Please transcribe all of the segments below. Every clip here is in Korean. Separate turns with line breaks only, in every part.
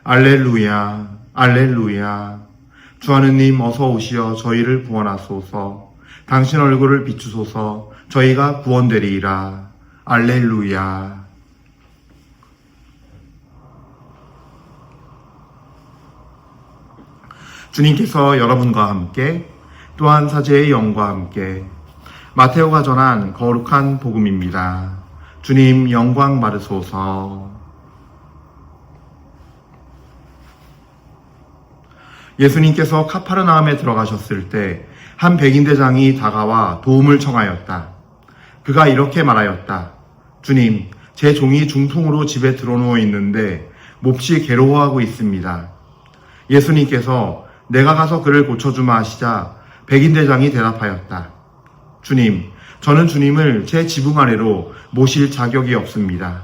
알렐루야, 알렐루야. 주 하느님 어서 오시어 저희를 구원하소서. 당신 얼굴을 비추소서. 저희가 구원되리이다. 알렐루야. 주님께서 여러분과 함께 또한 사제의 영과 함께 마테오가 전한 거룩한 복음입니다. 주님 영광 받으소서. 예수님께서 카파르나움에 들어가셨을 때 한 백인대장이 다가와 도움을 청하였다. 그가 이렇게 말하였다. 주님, 제 종이 중풍으로 집에 들어누워 있는데 몹시 괴로워하고 있습니다. 예수님께서 내가 가서 그를 고쳐주마 하시자 백인대장이 대답하였다. 주님, 저는 주님을 제 지붕 아래로 모실 자격이 없습니다.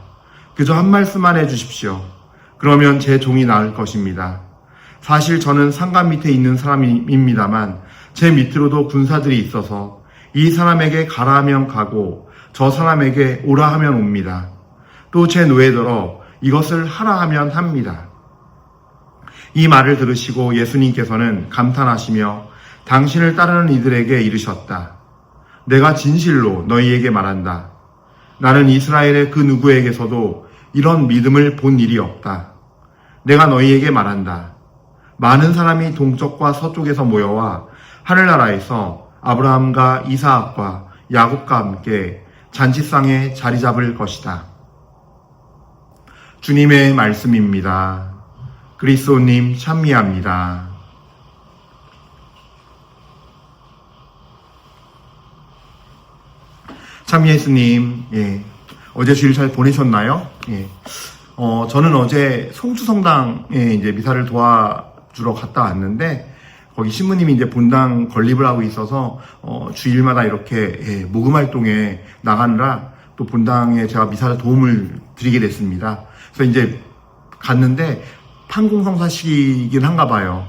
그저 한 말씀만 해주십시오. 그러면 제 종이 나을 것입니다. 사실 저는 상관 밑에 있는 사람입니다만 제 밑으로도 군사들이 있어서 이 사람에게 가라 하면 가고 저 사람에게 오라 하면 옵니다. 또 제 노예더러 이것을 하라 하면 합니다. 이 말을 들으시고 예수님께서는 감탄하시며 당신을 따르는 이들에게 이르셨다. 내가 진실로 너희에게 말한다. 나는 이스라엘의 그 누구에게서도 이런 믿음을 본 일이 없다. 내가 너희에게 말한다. 많은 사람이 동쪽과 서쪽에서 모여와 하늘나라에서 아브라함과 이삭과 야곱과 함께 잔치상에 자리 잡을 것이다. 주님의 말씀입니다. 그리스도님 찬미합니다. 찬미 예수님, 어제 주일 잘 보내셨나요? 저는 어제 송주성당에 이제 미사를 도와주러 갔다 왔는데 거기 신부님이 이제 본당 건립을 하고 있어서 주일마다 이렇게 목음 활동에 나가느라 또 본당에 제가 미사를 도움을 드리게 됐습니다. 그래서 이제 갔는데 판공성사식이긴 한가 봐요.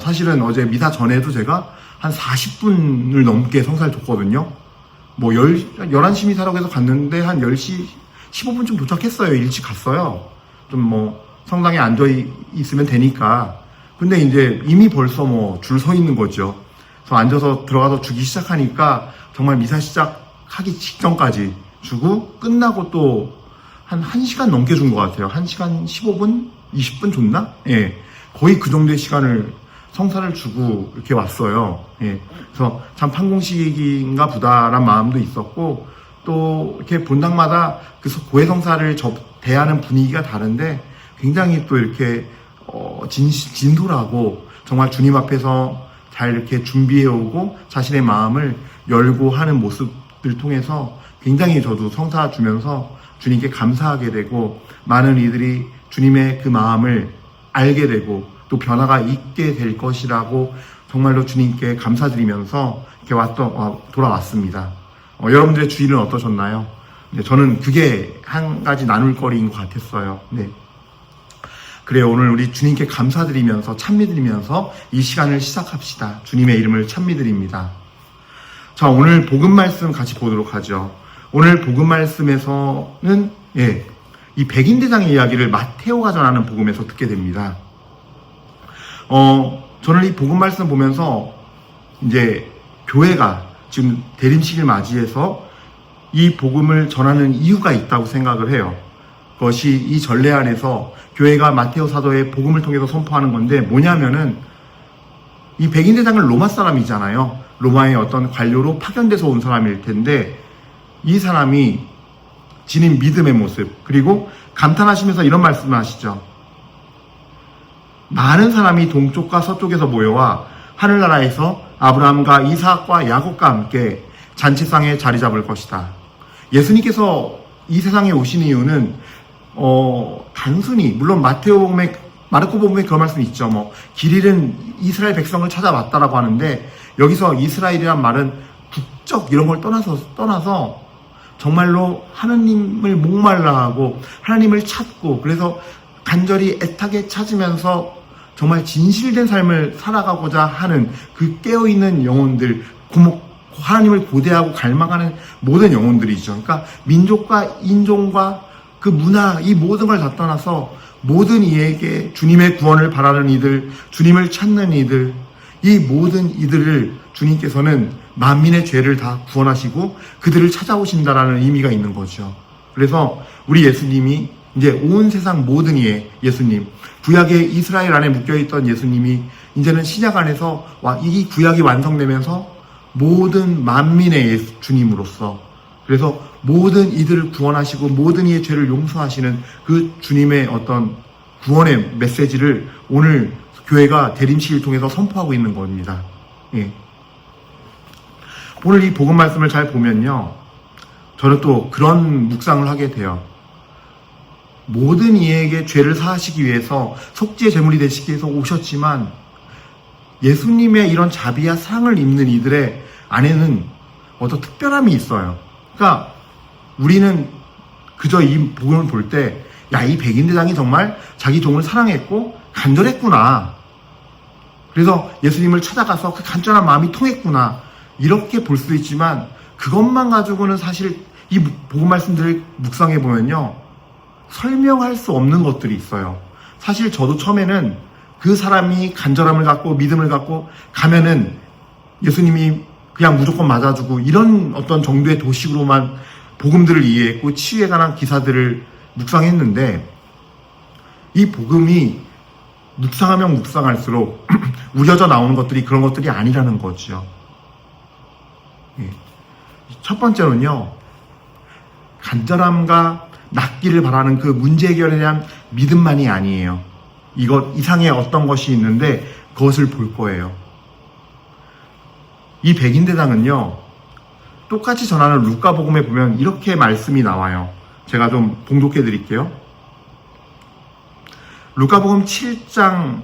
사실은 어제 미사 전에도 제가 한 40분을 넘게 성사를 줬거든요. 11시 미사라고 해서 갔는데 한 10시 15분쯤 도착했어요. 일찍 갔어요. 좀 성당에 앉아 있으면 되니까. 근데 이제 이미 벌써 줄 서 있는 거죠. 그래서 앉아서 들어가서 주기 시작하니까 정말 미사 시작하기 직전까지 주고 끝나고 또 한 1시간 넘게 준 것 같아요. 1시간 15분? 20분 줬나? 거의 그 정도의 시간을 성사를 주고 이렇게 왔어요. 그래서 참 판공식인가 보다란 마음도 있었고 또 이렇게 본당마다 그 고해성사를 대하는 분위기가 다른데 굉장히 또 이렇게 진솔하고 정말 주님 앞에서 잘 이렇게 준비해오고 자신의 마음을 열고 하는 모습들 통해서 굉장히 저도 성사 주면서 주님께 감사하게 되고 많은 이들이 주님의 그 마음을 알게 되고 또 변화가 있게 될 것이라고 정말로 주님께 감사드리면서 이렇게 돌아왔습니다. 여러분들의 주일은 어떠셨나요? 저는 그게 한 가지 나눌 거리인 것 같았어요. 그래요. 오늘 우리 주님께 감사드리면서 찬미드리면서 이 시간을 시작합시다. 주님의 이름을 찬미드립니다. 자, 오늘 복음 말씀 같이 보도록 하죠. 오늘 복음 말씀에서는 이 백인대장의 이야기를 마테오가 전하는 복음에서 듣게 됩니다. 저는 이 복음 말씀 보면서 이제 교회가 지금 대림식을 맞이해서 이 복음을 전하는 이유가 있다고 생각을 해요. 그것이 이 전례 안에서 교회가 마테오 사도의 복음을 통해서 선포하는 건데 뭐냐면은 이 백인대장은 로마 사람이잖아요. 로마의 어떤 관료로 파견돼서 온 사람일 텐데 이 사람이 지닌 믿음의 모습 그리고 감탄하시면서 이런 말씀을 하시죠. 많은 사람이 동쪽과 서쪽에서 모여와 하늘나라에서 아브라함과 이삭과 야곱과 함께 잔치상에 자리 잡을 것이다. 예수님께서 이 세상에 오신 이유는 단순히 물론 마르코 복음에 그런 말씀이 있죠. 길 잃은 이스라엘 백성을 찾아왔다라고 하는데 여기서 이스라엘이란 말은 국적 이런 걸 떠나서 정말로 하나님을 목말라하고 하나님을 찾고 그래서 간절히 애타게 찾으면서 정말 진실된 삶을 살아가고자 하는 그 깨어있는 영혼들, 하나님을 고대하고 갈망하는 모든 영혼들이죠. 그러니까 민족과 인종과 그 문화 이 모든 걸 다 떠나서 모든 이에게 주님의 구원을 바라는 이들, 주님을 찾는 이들, 이 모든 이들을 주님께서는 만민의 죄를 다 구원하시고 그들을 찾아오신다라는 의미가 있는 거죠. 그래서 우리 예수님이 이제 온 세상 모든 이의 예수님, 구약의 이스라엘 안에 묶여있던 예수님이 이제는 신약 안에서 이 구약이 완성되면서 모든 만민의 주님으로서, 그래서 모든 이들을 구원하시고 모든 이의 죄를 용서하시는 그 주님의 어떤 구원의 메시지를 오늘 교회가 대림식을 통해서 선포하고 있는 겁니다. 예. 오늘 이 복음 말씀을 잘 보면요, 저는 또 그런 묵상을 하게 돼요. 모든 이에게 죄를 사하시기 위해서 속죄 제물이 되시기 위해서 오셨지만 예수님의 이런 자비와 사랑을 입는 이들의 안에는 어떤 특별함이 있어요. 그러니까 우리는 그저 이 복음을 볼 때, 야, 이 백인대장이 정말 자기 종을 사랑했고 간절했구나. 그래서 예수님을 찾아가서 그 간절한 마음이 통했구나. 이렇게 볼 수도 있지만 그것만 가지고는 사실 이 복음 말씀들을 묵상해 보면요, 설명할 수 없는 것들이 있어요. 사실 저도 처음에는 그 사람이 간절함을 갖고 믿음을 갖고 가면은 예수님이 그냥 무조건 맞아주고 이런 어떤 정도의 도식으로만 복음들을 이해했고 치유에 관한 기사들을 묵상했는데, 이 복음이 묵상하면 묵상할수록 우겨져 나오는 것들이 그런 것들이 아니라는 거죠. 예. 첫 번째로는요, 간절함과 낫기를 바라는 그 문제 해결에 대한 믿음만이 아니에요. 이것 이상의 어떤 것이 있는데 그것을 볼 거예요. 이 백인대장은요, 똑같이 전하는 루카복음에 보면 이렇게 말씀이 나와요. 제가 좀 봉독해 드릴게요. 루카복음 7장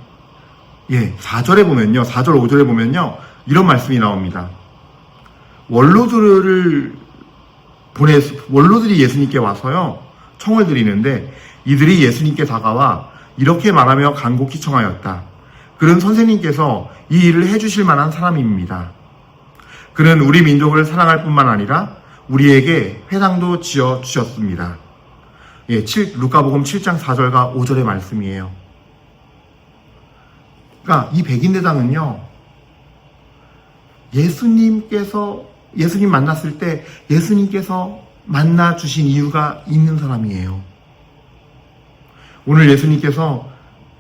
4절에 보면요, 4절 5절에 보면요, 이런 말씀이 나옵니다. 원로들이 예수님께 와서요, 청을 드리는데 이들이 예수님께 다가와 이렇게 말하며 간곡히 청하였다. 그는 선생님께서 이 일을 해주실 만한 사람입니다. 그는 우리 민족을 사랑할 뿐만 아니라 우리에게 회당도 지어 주셨습니다. 루카복음 7장 4절과 5절의 말씀이에요. 그러니까 이 백인대장은요, 예수님 만났을 때 예수님께서 만나 주신 이유가 있는 사람이에요. 오늘 예수님께서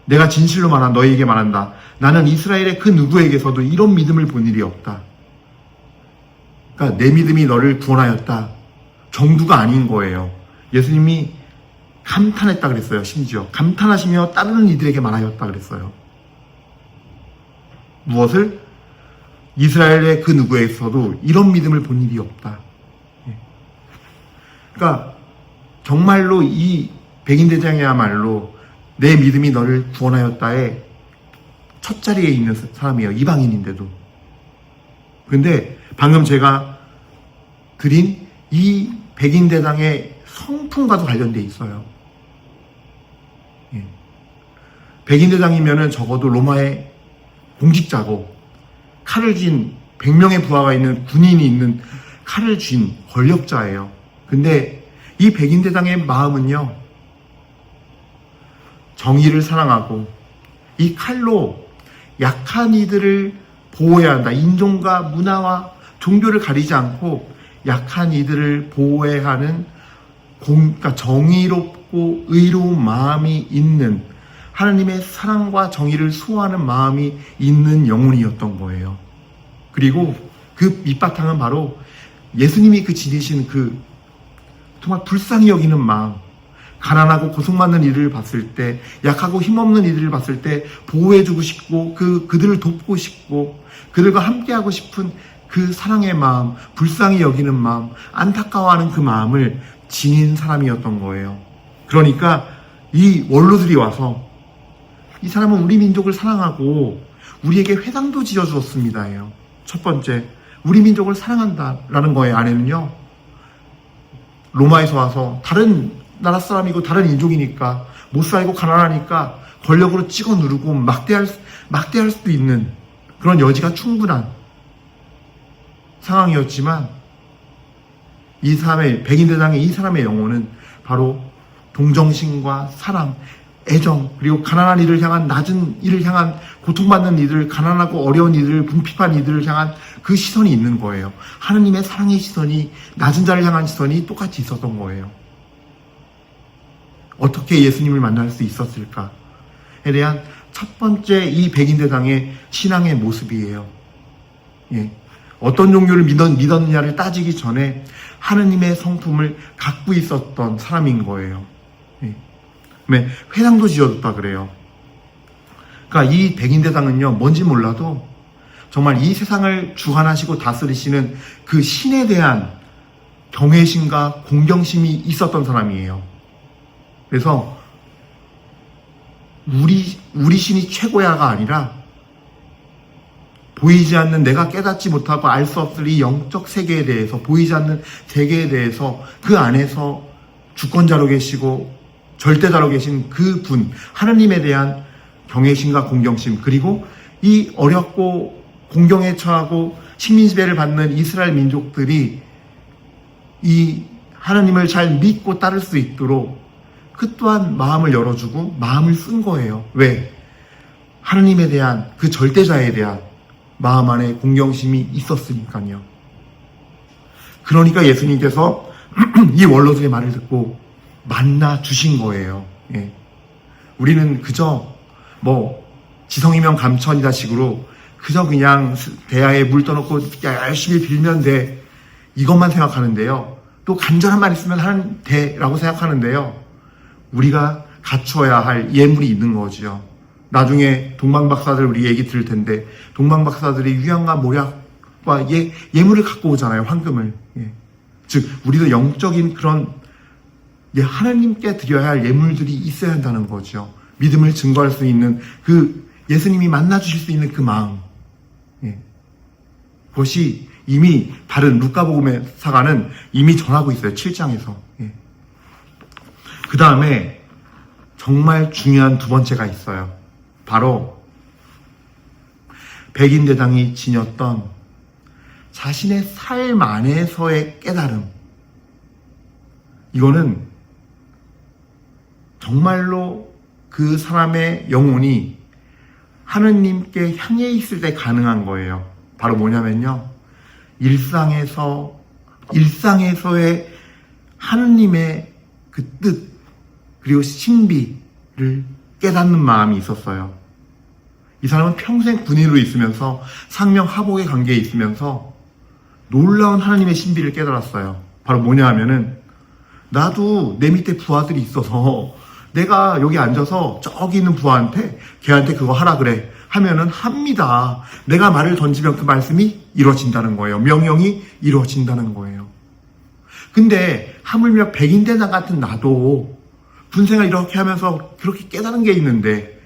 내가 진실로 너희에게 말한다. 나는 이스라엘의 그 누구에게서도 이런 믿음을 본 일이 없다. 그러니까 내 믿음이 너를 구원하였다 정도가 아닌 거예요. 예수님이 감탄했다 그랬어요. 심지어 감탄하시며 따르는 이들에게 말하였다 그랬어요. 무엇을? 이스라엘의 그 누구에게서도 이런 믿음을 본 일이 없다. 그러니까 정말로 이 백인대장이야말로 내 믿음이 너를 구원하였다의 첫 자리에 있는 사람이에요. 이방인인데도. 근데 방금 제가 드린 이 백인대장의 성품과도 관련돼 있어요. 백인대장이면은 적어도 로마의 공직자고 칼을 쥔 100명의 부하가 있는 군인이 있는 칼을 쥔 권력자예요. 근데 이 백인대장의 마음은요, 정의를 사랑하고 이 칼로 약한 이들을 보호해야 한다. 인종과 문화와 종교를 가리지 않고 약한 이들을 보호해야 하는 그러니까 정의롭고 의로운 마음이 있는, 하나님의 사랑과 정의를 수호하는 마음이 있는 영혼이었던 거예요. 그리고 그 밑바탕은 바로 예수님이 지니신 정말 불쌍히 여기는 마음, 가난하고 고통받는 이들을 봤을 때, 약하고 힘없는 이들을 봤을 때 보호해주고 싶고 그들을 돕고 싶고 그들과 함께하고 싶은 그 사랑의 마음, 불쌍히 여기는 마음, 안타까워하는 그 마음을 지닌 사람이었던 거예요. 그러니까 이 원로들이 와서 이 사람은 우리 민족을 사랑하고 우리에게 회당도 지어주었습니다예요. 첫 번째, 우리 민족을 사랑한다라는 거에 안에는요, 로마에서 와서 다른 나라 사람이고 다른 인종이니까 못 살고 가난하니까 권력으로 찍어 누르고 막대할 수도 있는 그런 여지가 충분한 상황이었지만, 이 사람의 백인대장의 이 사람의 영혼은 바로 동정심과 사랑, 애정, 그리고 가난한 이들을 향한, 낮은 이를 향한, 고통받는 이들, 가난하고 어려운 이들, 궁핍한 이들을 향한 그 시선이 있는 거예요. 하느님의 사랑의 시선이, 낮은 자를 향한 시선이 똑같이 있었던 거예요. 어떻게 예수님을 만날 수 있었을까에 대한 첫 번째 이 백인대장의 신앙의 모습이에요. 예. 어떤 종교를 믿었느냐를 따지기 전에 하느님의 성품을 갖고 있었던 사람인 거예요. 예. 회당도 지어줬다 그래요. 그러니까 이 백인대장은요, 뭔지 몰라도 정말 이 세상을 주관하시고 다스리시는 그 신에 대한 경외심과 공경심이 있었던 사람이에요. 그래서 우리 신이 최고야가 아니라 보이지 않는, 내가 깨닫지 못하고 알 수 없을 이 영적 세계에 대해서, 보이지 않는 세계에 대해서 그 안에서 주권자로 계시고 절대자로 계신 그 분, 하느님에 대한 경외심과 공경심, 그리고 이 어렵고 공경에 처하고 식민지배를 받는 이스라엘 민족들이 이 하느님을 잘 믿고 따를 수 있도록 그 또한 마음을 열어주고 마음을 쓴 거예요. 왜? 하느님에 대한, 그 절대자에 대한 마음 안에 공경심이 있었으니까요. 그러니까 예수님께서 이 원로들의 말을 듣고 만나 주신 거예요. 예. 우리는 그저 지성이면 감천이다 식으로 그저 그냥 대야에 물 떠놓고 열심히 빌면 돼, 이것만 생각하는데요. 또 간절한 말 있으면 하는 돼라고 생각하는데요. 우리가 갖춰야 할 예물이 있는 거죠. 나중에 동방박사들 우리 얘기 들을 텐데, 동방박사들이 유양과 모략과 예물을 갖고 오잖아요. 황금을. 예. 즉 우리도 영적인 그런 하나님께 드려야 할 예물들이 있어야 한다는 거죠. 믿음을 증거할 수 있는 그 예수님이 만나주실 수 있는 그 마음. 예. 그것이 이미 다른 루카복음의 사가는 이미 전하고 있어요. 7장에서. 예. 그 다음에 정말 중요한 두 번째가 있어요. 바로 백인대장이 지녔던 자신의 삶 안에서의 깨달음. 이거는 정말로 그 사람의 영혼이 하느님께 향해 있을 때 가능한 거예요. 바로 뭐냐면요, 일상에서의 하느님의 그 뜻, 그리고 신비를 깨닫는 마음이 있었어요. 이 사람은 평생 군인으로 있으면서 상명 하복의 관계에 있으면서 놀라운 하나님의 신비를 깨달았어요. 바로 뭐냐 하면은, 나도 내 밑에 부하들이 있어서 내가 여기 앉아서 저기 있는 부하한테 걔한테 그거 하라 그래 하면은 합니다. 내가 말을 던지면 그 말씀이 이루어진다는 거예요. 명령이 이루어진다는 거예요. 근데 하물며 백인대장 같은 나도 군생활 이렇게 하면서 그렇게 깨달은 게 있는데,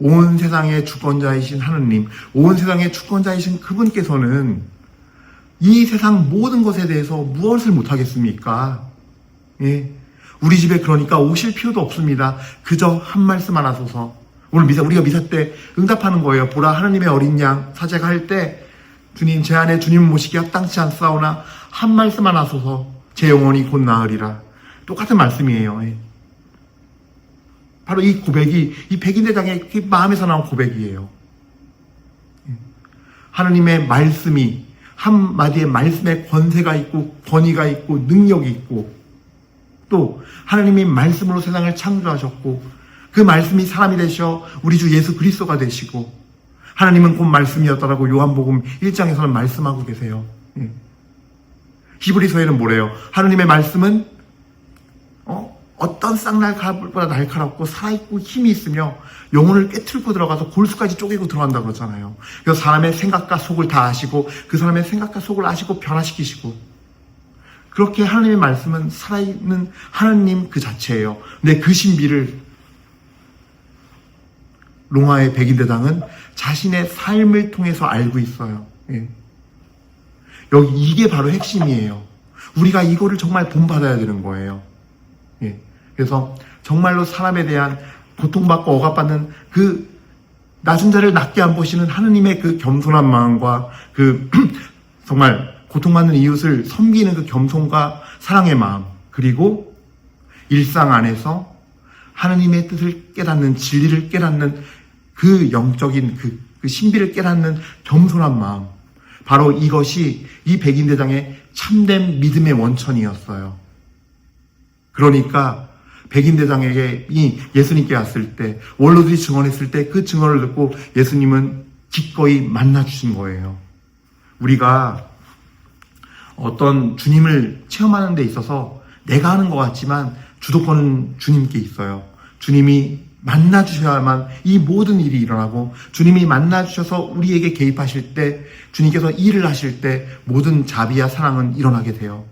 온 세상의 주권자이신 하느님, 온 세상의 주권자이신 그분께서는 이 세상 모든 것에 대해서 무엇을 못하겠습니까? 예. 우리 집에 그러니까 오실 필요도 없습니다. 그저 한 말씀 안 하소서. 오늘 우리가 미사 때 응답하는 거예요. 보라, 하느님의 어린 양 사제가 할 때, 주님, 제 안에 주님 모시기 합당치 않사오나 한 말씀 안 하소서. 제 영혼이 곧 나으리라. 똑같은 말씀이에요. 예. 바로 이 고백이 이 백인대장의 마음에서 나온 고백이에요. 하느님의 말씀이, 한마디의 말씀에 권세가 있고 권위가 있고 능력이 있고, 또 하느님이 말씀으로 세상을 창조하셨고 그 말씀이 사람이 되셔 우리 주 예수 그리스도가 되시고, 하나님은 곧 말씀이었다라고 요한복음 1장에서는 말씀하고 계세요. 히브리서에는 뭐래요? 하느님의 말씀은 어떤 쌍날칼보다 날카롭고 살아있고 힘이 있으며 영혼을 꿰뚫고 들어가서 골수까지 쪼개고 들어간다 그러잖아요. 그래서 사람의 생각과 속을 다 아시고 그 사람의 생각과 속을 아시고 변화시키시고, 그렇게 하나님의 말씀은 살아있는 하나님 그 자체예요. 근데 그 신비를 로마의 백인대장은 자신의 삶을 통해서 알고 있어요. 예. 여기 이게 바로 핵심이에요. 우리가 이거를 정말 본받아야 되는 거예요. 예. 그래서 정말로 사람에 대한 고통받고 억압받는 그 낮은 자를 낮게 안 보시는 하느님의 그 겸손한 마음과 그 정말 고통받는 이웃을 섬기는 그 겸손과 사랑의 마음, 그리고 일상 안에서 하느님의 뜻을 깨닫는, 진리를 깨닫는 그 영적인 그 신비를 깨닫는 겸손한 마음, 바로 이것이 이 백인대장의 참된 믿음의 원천이었어요. 그러니까 백인대장에게 예수님께 왔을 때, 원로들이 증언했을 때 그 증언을 듣고 예수님은 기꺼이 만나주신 거예요. 우리가 어떤 주님을 체험하는 데 있어서 내가 하는 것 같지만 주도권은 주님께 있어요. 주님이 만나주셔야만 이 모든 일이 일어나고, 주님이 만나주셔서 우리에게 개입하실 때, 주님께서 일을 하실 때 모든 자비와 사랑은 일어나게 돼요.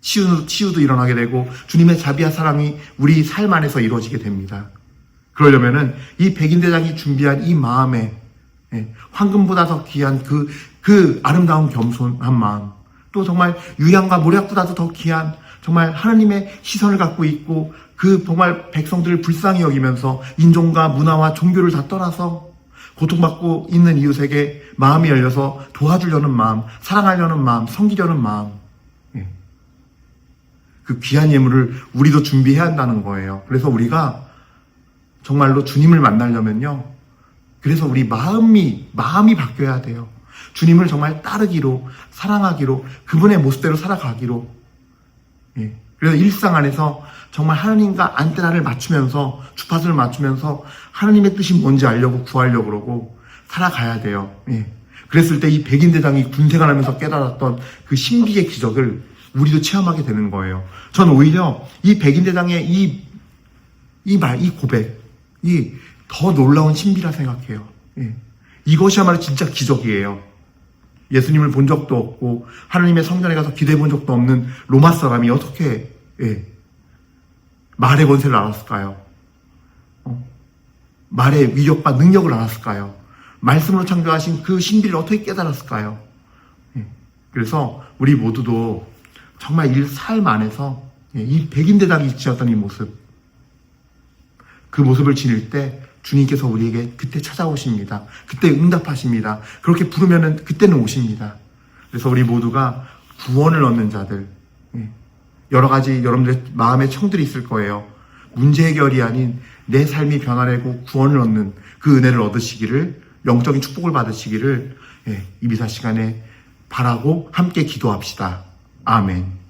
치유도 일어나게 되고 주님의 자비와 사랑이 우리 삶 안에서 이루어지게 됩니다. 그러려면은 이 백인대장이 준비한 이 마음에 황금보다 더 귀한 그 아름다운 겸손한 마음, 또 정말 유향과 모략보다도 더 귀한 정말 하나님의 시선을 갖고 있고, 그 정말 백성들을 불쌍히 여기면서 인종과 문화와 종교를 다 떠나서 고통받고 있는 이웃에게 마음이 열려서 도와주려는 마음, 사랑하려는 마음, 섬기려는 마음, 그 귀한 예물을 우리도 준비해야 한다는 거예요. 그래서 우리가 정말로 주님을 만나려면요, 그래서 우리 마음이 바뀌어야 돼요. 주님을 정말 따르기로, 사랑하기로, 그분의 모습대로 살아가기로. 그래서 일상 안에서 정말 하나님과 안테나를 맞추면서, 주파수를 맞추면서 하나님의 뜻이 뭔지 알려고, 구하려고 그러고 살아가야 돼요. 그랬을 때 이 백인대장이 군생활하면서 깨달았던 그 신비의 기적을 우리도 체험하게 되는 거예요. 전 오히려 이 백인대장의 이 고백이 더 놀라운 신비라 생각해요. 이것이야말로 진짜 기적이에요. 예수님을 본 적도 없고 하나님의 성전에 가서 기도해 본 적도 없는 로마 사람이 어떻게 말의 권세를 알았을까요? 말의 위력과 능력을 알았을까요? 말씀으로 창조하신 그 신비를 어떻게 깨달았을까요? 그래서 우리 모두도 정말 이 삶 안에서 이 백인대장이 지었던 이 모습, 그 모습을 지닐 때 주님께서 우리에게 그때 찾아오십니다. 그때 응답하십니다. 그렇게 부르면은 그때는 오십니다. 그래서 우리 모두가 구원을 얻는 자들, 여러 가지 여러분들의 마음의 청들이 있을 거예요. 문제 해결이 아닌 내 삶이 변화되고 구원을 얻는 그 은혜를 얻으시기를, 영적인 축복을 받으시기를 이 미사 시간에 바라고 함께 기도합시다. 아멘.